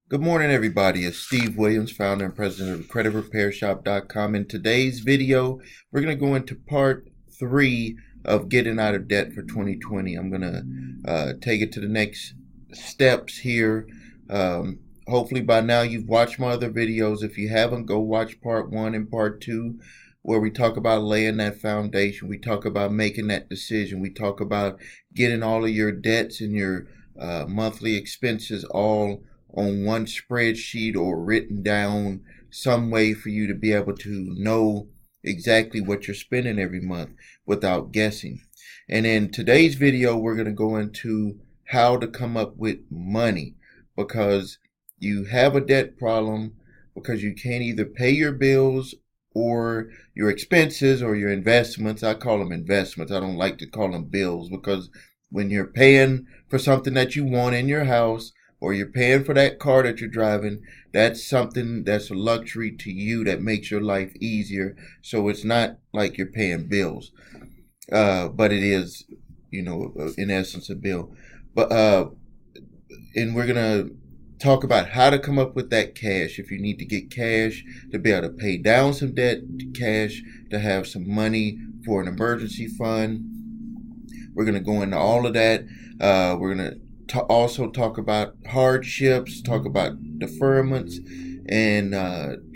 Good morning, everybody. It's Steve Williams, founder and president of CreditRepairShop.com. In today's video, we're going to go into part 3 of getting out of debt for 2020. I'm going to take it to the next steps here. Hopefully by now you've watched my other videos. If you haven't, go watch part 1 and part 2, where we talk about laying that foundation. We talk about making that decision. We talk about getting all of your debts and your monthly expenses all on one spreadsheet or written down some way for you to be able to know exactly what you're spending every month without guessing. And in today's video, we're going to go into how to come up with money, because you have a debt problem because you can't either pay your bills or your expenses or your investments. I call them investments. I don't like to call them bills, because when you're paying for something that you want in your house, or you're paying for that car that you're driving, that's something that's a luxury to you that makes your life easier. So it's not like you're paying bills, but it is, in essence, a bill. But and we're gonna talk about how to come up with that cash. If you need to get cash to be able to pay down some debt, cash to have some money for an emergency fund, we're gonna go into all of that. We're gonna also talk about hardships, talk about deferments, and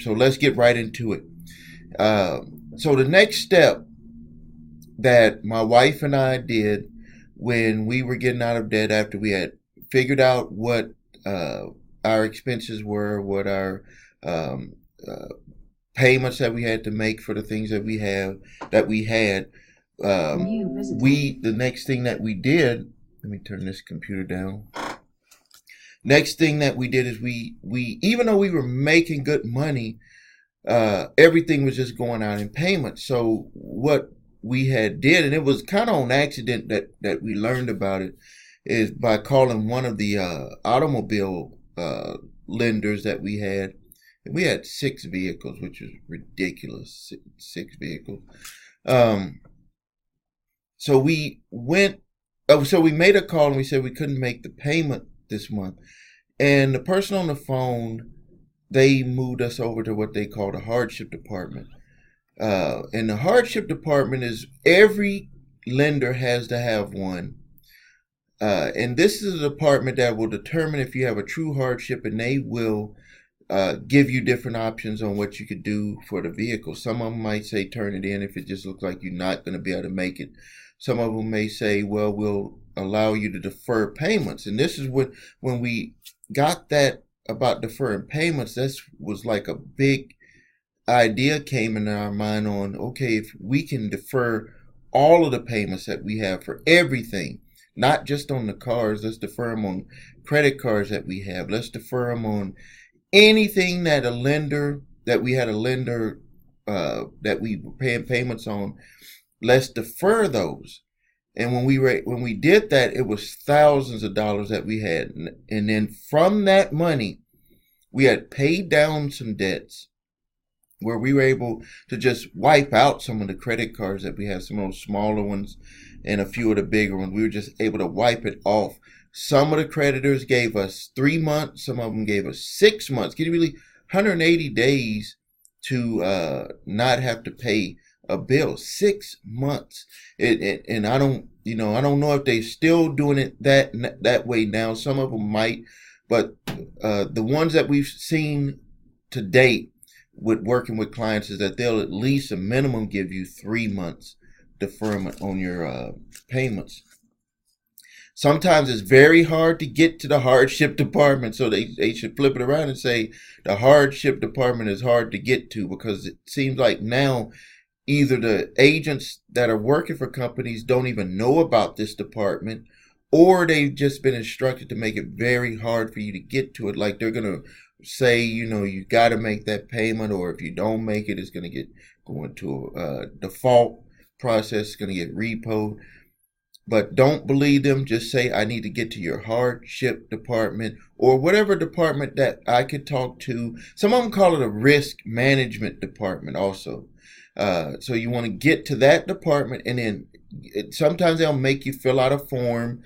so let's get right into it. So the next step that my wife and I did when we were getting out of debt, after we had figured out what our expenses were, what our payments that we had to make for the things that we had, the next thing that we did. Let me turn this computer down. Next thing that we did is we even though we were making good money, everything was just going out in payments. So what we had did, and it was kind of on accident that we learned about it, is by calling one of the automobile lenders that we had. And we had 6 vehicles, which was ridiculous. Six vehicles. So we went. So we made a call and we said we couldn't make the payment this month. And the person on the phone, they moved us over to what they call the Hardship Department. And the Hardship Department is, every lender has to have one. And this is a department that will determine if you have a true hardship, and they will give you different options on what you could do for the vehicle. Some of them might say turn it in if it just looks like you're not going to be able to make it. Some of them may say, well, we'll allow you to defer payments. And this is when we got that about deferring payments, that was like a big idea came in our mind on, okay, if we can defer all of the payments that we have for everything, not just on the cars, let's defer them on credit cards that we have. Let's defer them on anything that we had a lender that we were paying payments on. Let's defer those. And when we did that, it was thousands of dollars that we had. And then from that money, we had paid down some debts where we were able to just wipe out some of the credit cards that we had, some of those smaller ones and a few of the bigger ones. We were just able to wipe it off. Some of the creditors gave us 3 months. Some of them gave us 6 months. Can you really 180 days to not have to pay a bill? 6 months. And I don't know if they're still doing it that way now. Some of them might, but the ones that we've seen to date with working with clients is that they'll at least a minimum give you 3 months deferment on your payments. Sometimes it's very hard to get to the hardship department, so they should flip it around and say the hardship department is hard to get to, because it seems like now either the agents that are working for companies don't even know about this department, or they've just been instructed to make it very hard for you to get to it. Like they're going to say, you got to make that payment, or if you don't make it, it's going to go into a default process. It's going to get repoed. But don't believe them. Just say, I need to get to your hardship department, or whatever department that I could talk to. Some of them call it a risk management department also. So you want to get to that department, and then sometimes they'll make you fill out a form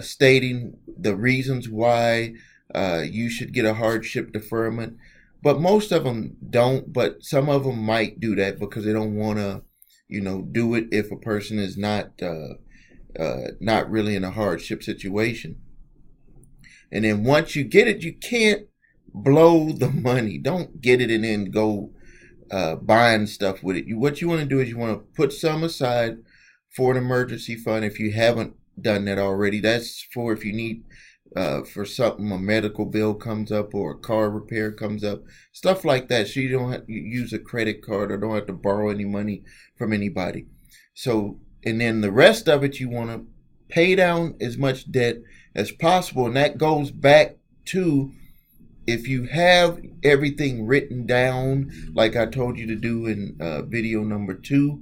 stating the reasons why you should get a hardship deferment. But most of them don't, but some of them might do that because they don't want to, do it if a person is not really in a hardship situation. And then once you get it, you can't blow the money. Don't get it and then go buying stuff with it. What you want to do is you want to put some aside for an emergency fund if you haven't done that already. That's for if you need for something, a medical bill comes up or a car repair comes up, stuff like that. So you don't have to use a credit card or don't have to borrow any money from anybody. So, and then the rest of it, you want to pay down as much debt as possible. And that goes back to if you have everything written down, like I told you to do in video number 2,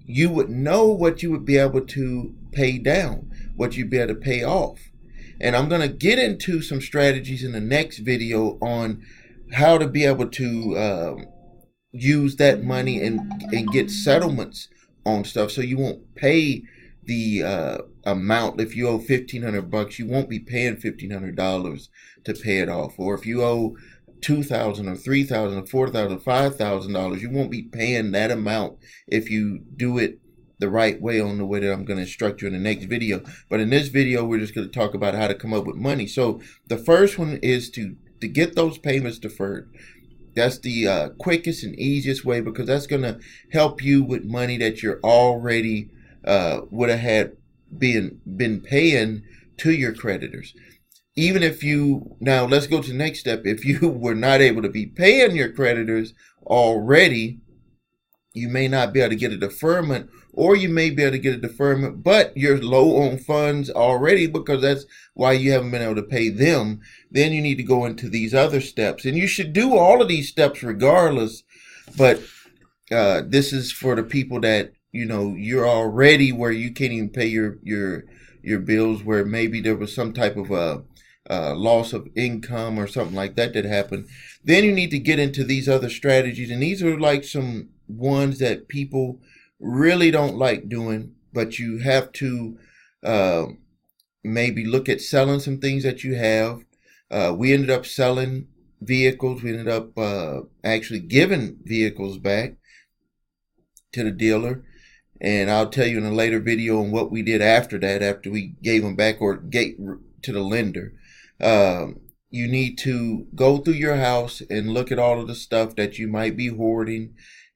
you would know what you would be able to pay down, what you'd be able to pay off. And I'm going to get into some strategies in the next video on how to be able to use that money and get settlements on stuff, so you won't pay the amount. If you owe $1,500, you won't be paying $1,500 to pay it off. Or if you owe $2,000 or $3,000 or $4,000, $5,000, you won't be paying that amount if you do it the right way, on the way that I'm going to instruct you in the next video. But in this video, we're just going to talk about how to come up with money. So the first one is to get those payments deferred. That's the quickest and easiest way, because that's going to help you with money that you're already would have had been paying to your creditors. Even if now let's go to the next step. If you were not able to be paying your creditors already, you may not be able to get a deferment, or you may be able to get a deferment, but you're low on funds already because that's why you haven't been able to pay them. Then you need to go into these other steps, and you should do all of these steps regardless. But this is for the people that you're already where you can't even pay your bills, where maybe there was some type of loss of income or something like that happened. Then you need to get into these other strategies, and these are like some ones that people really don't like doing, but you have to maybe look at selling some things that you have. We ended up selling vehicles. We ended up actually giving vehicles back to the dealer, and I'll tell you in a later video on what we did after that, after we gave them back or gave to the lender. You need to go through your house and look at all of the stuff that you might be hoarding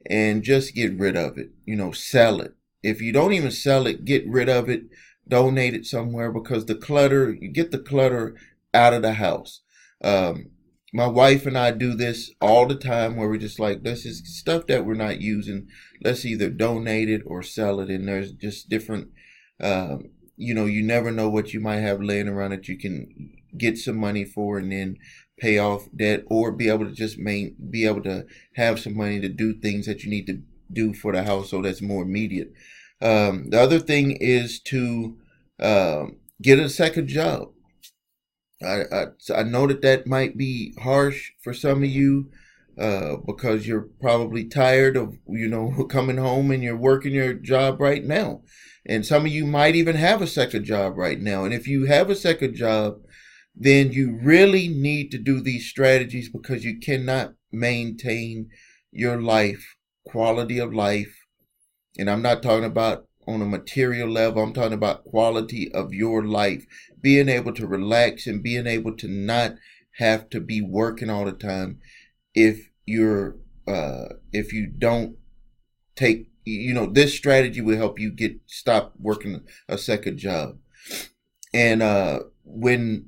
and just get rid of it. Sell it. If you don't even sell it, get rid of it, donate it somewhere, because you get the clutter out of the house. My wife and I do this all the time, where we're just like, this is stuff that we're not using. Let's either donate it or sell it. And there's just different, you never know what you might have laying around that you can get some money for and then pay off debt, or be able to just be able to have some money to do things that you need to do for the household that's more immediate. The other thing is to get a second job. I know that might be harsh for some of you because you're probably tired of coming home and you're working your job right now. And some of you might even have a second job right now. And if you have a second job, then you really need to do these strategies, because you cannot maintain your life, quality of life. And I'm not talking about on a material level. I'm talking about quality of your life, being able to relax and being able to not have to be working all the time. If you don't take, this strategy will help you stop working a second job. And when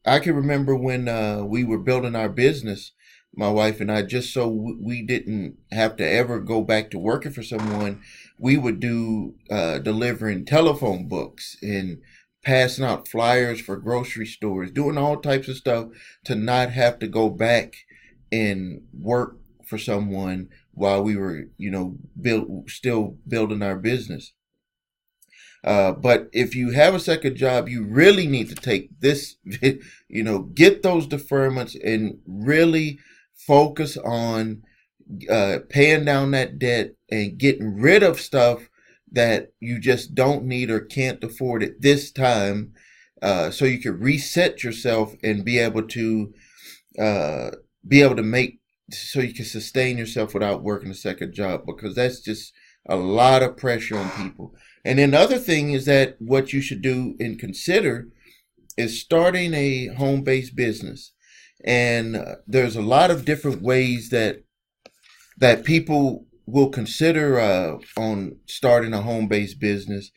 I can remember when we were building our business, my wife and I, just so we didn't have to ever go back to working for someone, we would do delivering telephone books and passing out flyers for grocery stores, doing all types of stuff to not have to go back and work for someone while we were, still building our business. But if you have a second job, you really need to take this, get those deferments and really focus on paying down that debt and getting rid of stuff that you just don't need or can't afford at this time. so you can reset yourself and uh, be able to make, so you can sustain yourself without working a second job, because that's just a lot of pressure on people. And then the other thing is that what you should do and consider is starting a home-based business. And there's a lot of different ways that people will consider on starting a home-based business.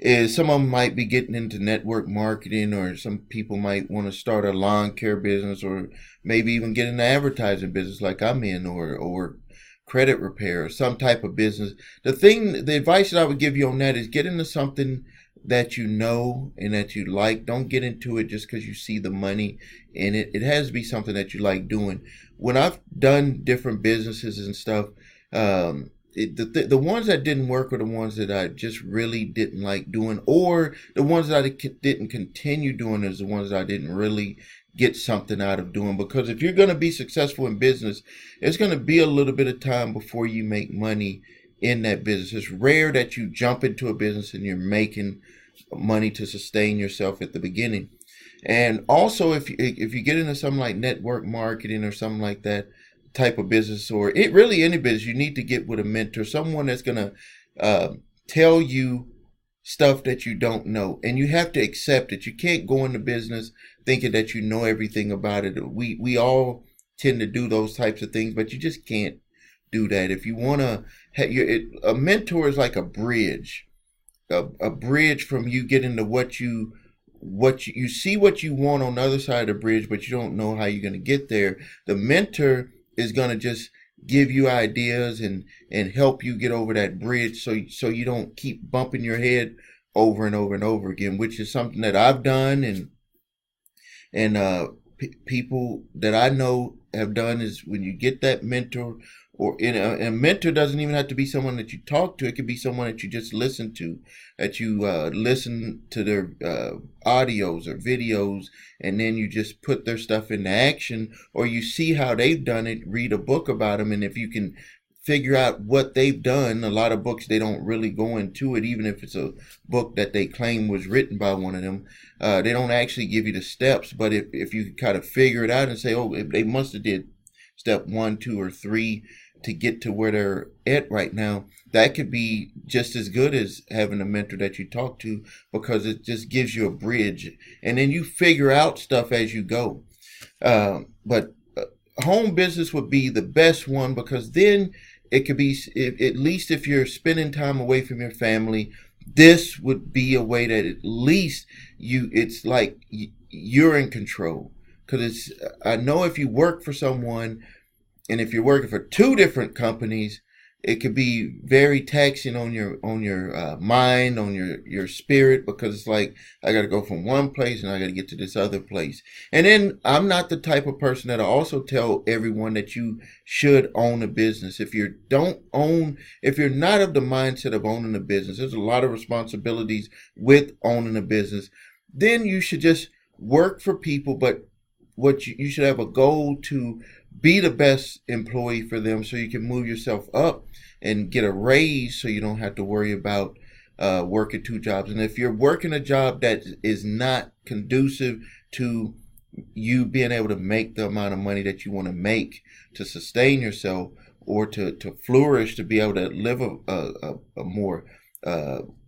Is some of them might be getting into network marketing, or some people might want to start a lawn care business, or maybe even get into advertising business like I'm in, or credit repair, or some type of business. The advice that I would give you on that is get into something that you know and that you like. Don't get into it just because you see the money in it. It has to be something that you like doing. When I've done different businesses and stuff, the ones that didn't work are the ones that I just really didn't like doing, or the ones that I didn't continue doing is the ones that I didn't really get something out of doing. Because if you're going to be successful in business, it's going to be a little bit of time before you make money in that business. It's rare that you jump into a business and you're making money to sustain yourself at the beginning. And also, if you get into something like network marketing or something like that type of business, or it really any business, you need to get with a mentor, someone that's gonna tell you stuff that you don't know, and you have to accept it. You can't go into business thinking that you know everything about it. We all tend to do those types of things, but you just can't do that. If you want to, a mentor is like a bridge, a bridge from you getting to what you see what you want on the other side of the bridge, but you don't know how you're going to get there. The mentor is going to just give you ideas and help you get over that bridge, so you don't keep bumping your head over and over and over again, which is something that I've done, and people that I know have done. Is when you get that mentor, or a mentor doesn't even have to be someone that you talk to. It could be someone that you just listen to, that you listen to their audios or videos, and then you just put their stuff into action, or you see how they've done it, read a book about them, and if you can figure out what they've done. A lot of books, they don't really go into it, even if it's a book that they claim was written by one of them. They don't actually give you the steps, but if you kind of figure it out and say, oh, they must have did step 1, 2, or 3 to get to where they're at right now, that could be just as good as having a mentor that you talk to, because it just gives you a bridge, and then you figure out stuff as you go. But home business would be the best one, because then it could be, at least if you're spending time away from your family, this would be a way that at least it's like you're in control. Because I know if you work for someone, and if you're working for 2 different companies, it could be very taxing on your mind, on your spirit, because it's like, I got to go from one place and I got to get to this other place. And then I'm not the type of person that'll also tell everyone that you should own a business. If you're not of the mindset of owning a business, there's a lot of responsibilities with owning a business. Then you should just work for people, but you should have a goal to be the best employee for them, so you can move yourself up and get a raise, so you don't have to worry about working 2 jobs. And if you're working a job that is not conducive to you being able to make the amount of money that you want to make to sustain yourself, or to flourish, to be able to live a more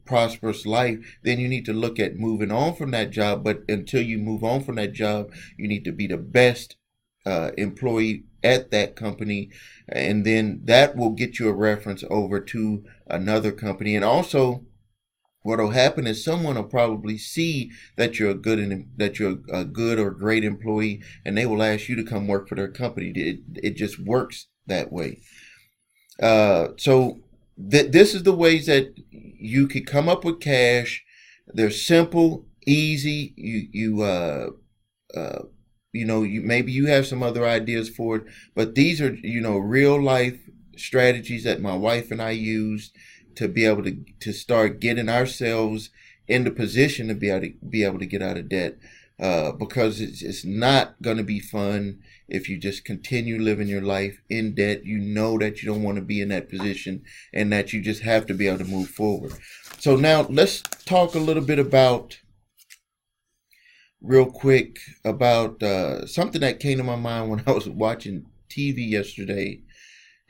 prosperous life, then you need to look at moving on from that job. But until you move on from that job, you need to be the best employee at that company, and then that will get you a reference over to another company. And also, what will happen is someone will probably see that you're a good or great employee, and they will ask you to come work for their company. It just works that way. So this is the ways that you could come up with cash. They're simple, easy. Maybe you have some other ideas for it, but these are, real life strategies that my wife and I used to be able to start getting ourselves in the position to be able to get out of debt. Because it's not going to be fun if you just continue living your life in debt. You know that you don't want to be in that position, and that you just have to be able to move forward. So now let's talk a little bit about real quick about something that came to my mind when I was watching TV yesterday.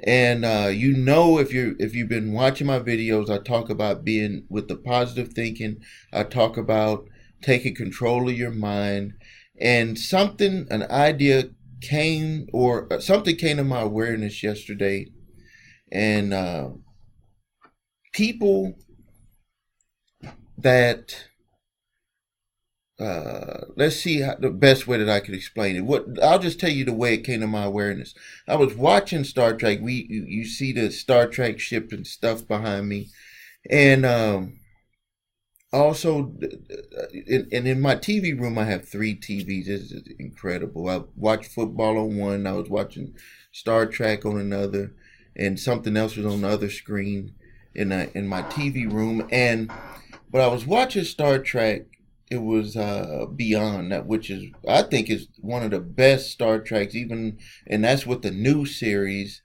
And if you've been watching my videos, I talk about being with the positive thinking. I talk about taking control of your mind, and an idea something came to my awareness yesterday, and people that let's see the best way that I could explain it. I'll just tell you the way it came to my awareness. I was watching Star Trek. You see the Star Trek ship and stuff behind me, and also, in my TV room, I have three TVs. This is incredible. I watch football on one. I was watching Star Trek on another, and something else was on the other screen in my TV room. But I was watching Star Trek. It was Beyond that, which is I think is one of the best Star Treks, and that's with the new series.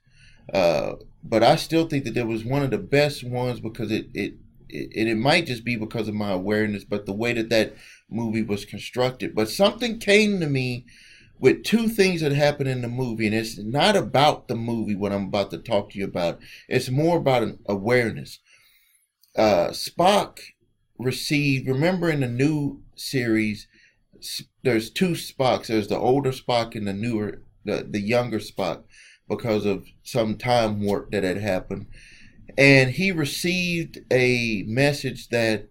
But I still think that it was one of the best ones because it might just be because of my awareness, but the way that movie was constructed. But something came to me with two things that happened in the movie, and it's not about the movie what I'm about to talk to you about. It's more about an awareness. Spock remember in the new series, there's two Spocks. There's the older Spock and the younger Spock, because of some time warp that had happened. And he received a message that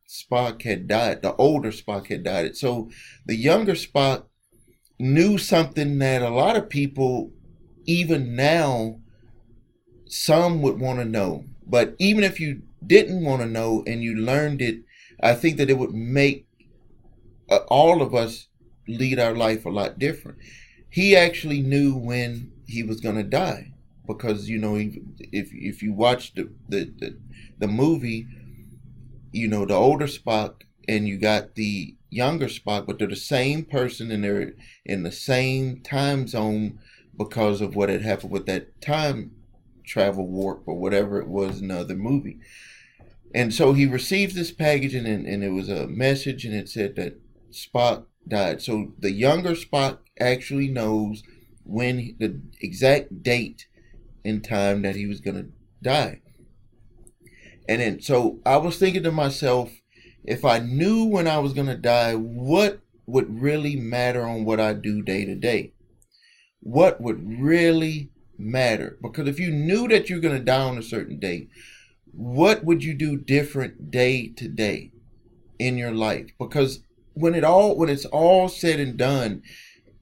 Spock had died. The older Spock had died. So the younger Spock knew something that a lot of people, even now, some would want to know. But even if you didn't want to know and you learned it, I think that it would make all of us lead our life a lot different. He actually knew when he was going to die, because if you watch the movie, the older Spock and you got the younger Spock, but they're the same person and they're in the same time zone because of what had happened with that time travel warp or whatever it was in the other movie. And so he received this package, and it was a message, and it said that Spock died. So the younger Spock actually knows when the exact date and time that he was going to die. And then, so I was thinking to myself, if I knew when I was going to die, what would really matter on what I do day to day? What would really matter? Because if you knew that you're going to die on a certain day, what would you do different day to day in your life? Because when it's all said and done,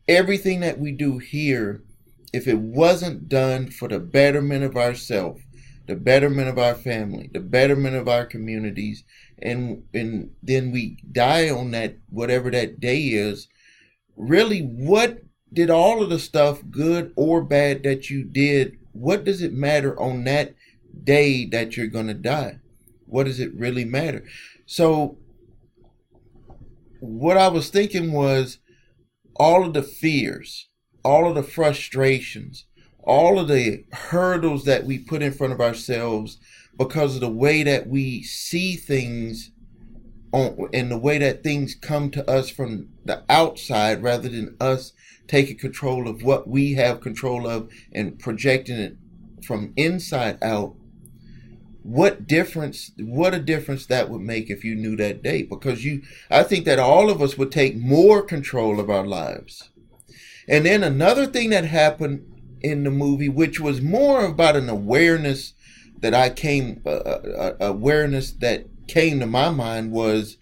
everything that we do here, if it wasn't done for the betterment of ourselves, the betterment of our family, the betterment of our communities, and then we die on that, whatever that day is, really, what did all of the stuff, good or bad, that you did, what does it matter on that day that you're going to die? What does it really matter? So what I was thinking was, all of the fears, all of the frustrations, all of the hurdles that we put in front of ourselves because of the way that we see things and the way that things come to us from the outside, rather than us taking control of what we have control of and projecting it from inside out. What a difference that would make if you knew that day. Because I think that all of us would take more control of our lives. And then another thing that happened in the movie, which was more about an awareness that came to my mind, was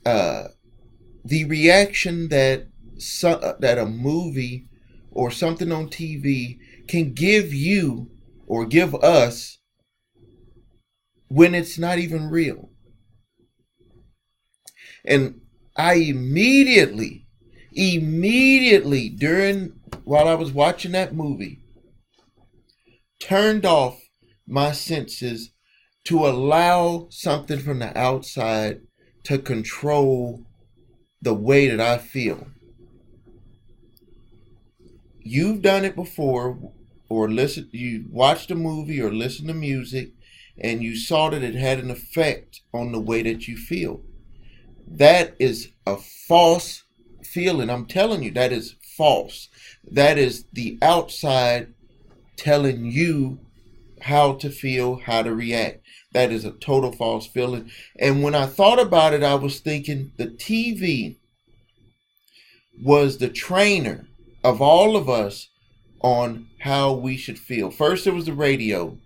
the reaction that a movie or something on TV can give you or give us when it's not even real. And I immediately while I was watching that movie, turned off my senses to allow something from the outside to control the way that I feel. You've done it before, or you watched a movie or listened to music, and you saw that it had an effect on the way that you feel. That is a false feeling. I'm telling you, that is false. That is the outside telling you how to feel, how to react. That is a total false feeling. And when I thought about it, I was thinking the TV was the trainer of all of us on how we should feel. First it was the radio,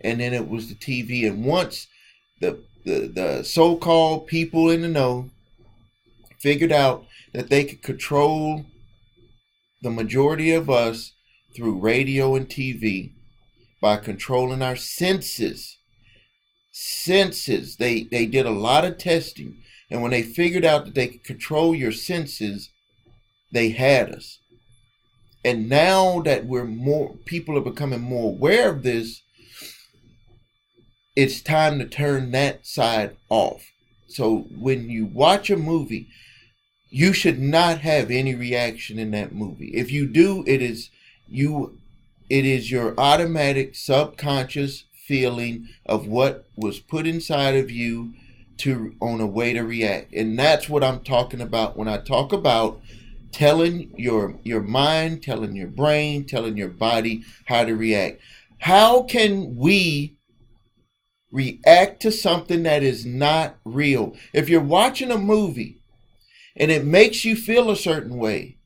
and then it was the TV. And once the so-called people in the know figured out that they could control the majority of us through radio and TV by controlling our senses. They did a lot of testing, and when they figured out that they could control your senses, they had us. And now that people are becoming more aware of this, it's time to turn that side off. So when you watch a movie, you should not have any reaction in that movie. If you do, it is your automatic subconscious feeling of what was put inside of you on a way to react. And that's what I'm talking about when I talk about telling your mind, telling your brain, telling your body how to react. How can we react to something that is not real? If you're watching a movie and it makes you feel a certain way,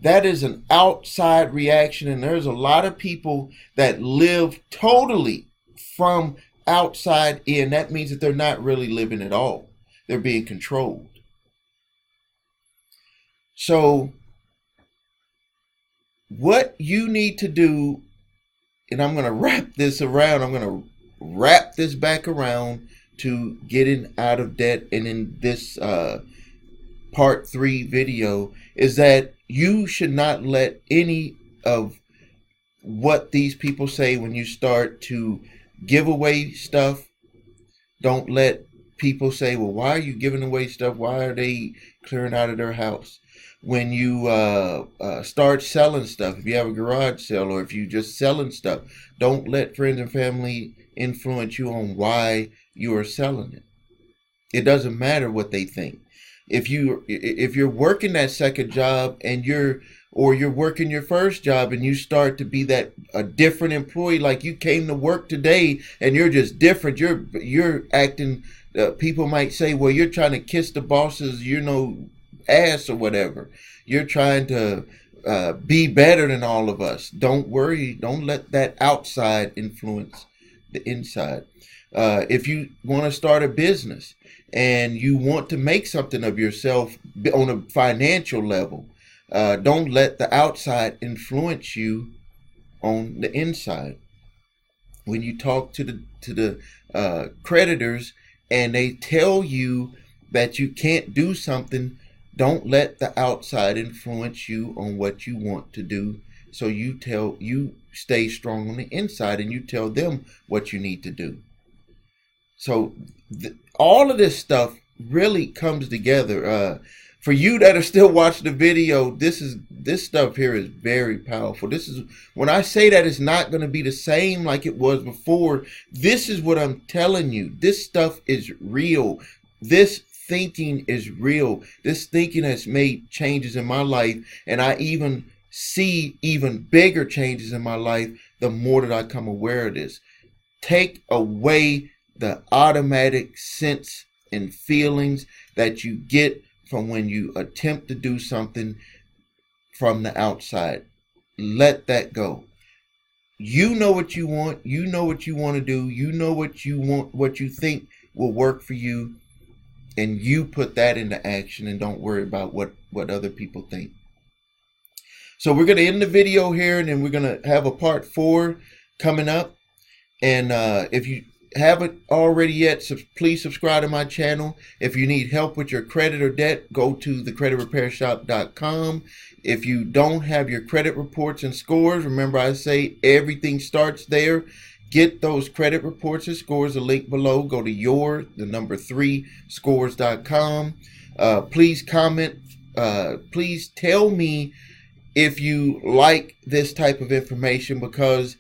that is an outside reaction. And there's a lot of people that live totally from outside in. That means that they're not really living at all. They're being controlled. So what you need to do, and I'm going to wrap this around, I'm going to wrap this back around to getting out of debt, and in this part 3 video, is that you should not let any of what these people say when you start to give away stuff. Don't let people say, well, why are you giving away stuff? Why are they clearing out of their house? When you start selling stuff, if you have a garage sale or if you just selling stuff, don't let friends and family influence you on why you are selling it. It doesn't matter what they think. If you're working that second job and you're working your first job and you start to be a different employee, like you came to work today and you're just different, you're acting, people might say, well, you're trying to kiss the boss's ass or whatever. You're trying to be better than all of us. Don't worry. Don't let that outside influence the inside. If you want to start a business and you want to make something of yourself on a financial level, don't let the outside influence you on the inside. When you talk to the creditors and they tell you that you can't do something, don't let the outside influence you on what you want to do. So you stay strong on the inside and you tell them what you need to do. So all of this stuff really comes together. For you that are still watching the video, this stuff here is very powerful. This is when I say that it's not going to be the same like it was before. This is what I'm telling you. This stuff is real. This thinking is real. This thinking has made changes in my life, and I even see even bigger changes in my life the more that I come aware of this. Take away the automatic sense and feelings that you get from when you attempt to do something from the outside. Let that go. You know what you want. You know what you want to do. You know what you want, what you think will work for you. And you put that into action and don't worry about what other people think. So we're going to end the video here, and then we're going to have a part 4 coming up. And if you haven't already yet, please subscribe to my channel. If you need help with your credit or debt, go to thecreditrepairshop.com. If you don't have your credit reports and scores, remember I say everything starts there. Get those credit reports and scores, the link below. Go to the number 3 scores.com. Please comment. Please tell me if you like this type of information, because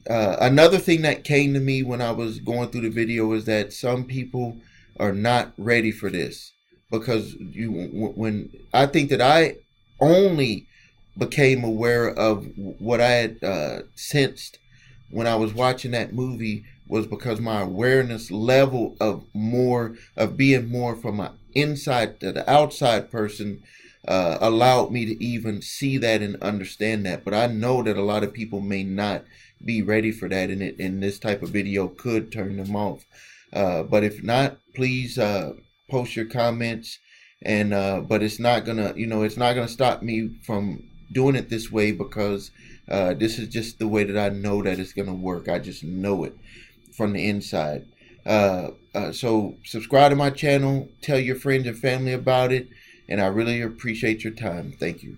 another thing that came to me when I was going through the video is that some people are not ready for this, because when I think that I only became aware of what I had sensed when I was watching that movie was because my awareness level of being more from an inside to the outside person allowed me to even see that and understand that. But I know that a lot of people may not be ready for that, and this type of video could turn them off. But if not, please post your comments, and but it's not gonna, it's not gonna stop me from doing it this way, because this is just the way that I know that it's gonna work. I just know it from the inside. So subscribe to my channel, tell your friends and family about it, and I really appreciate your time. Thank you.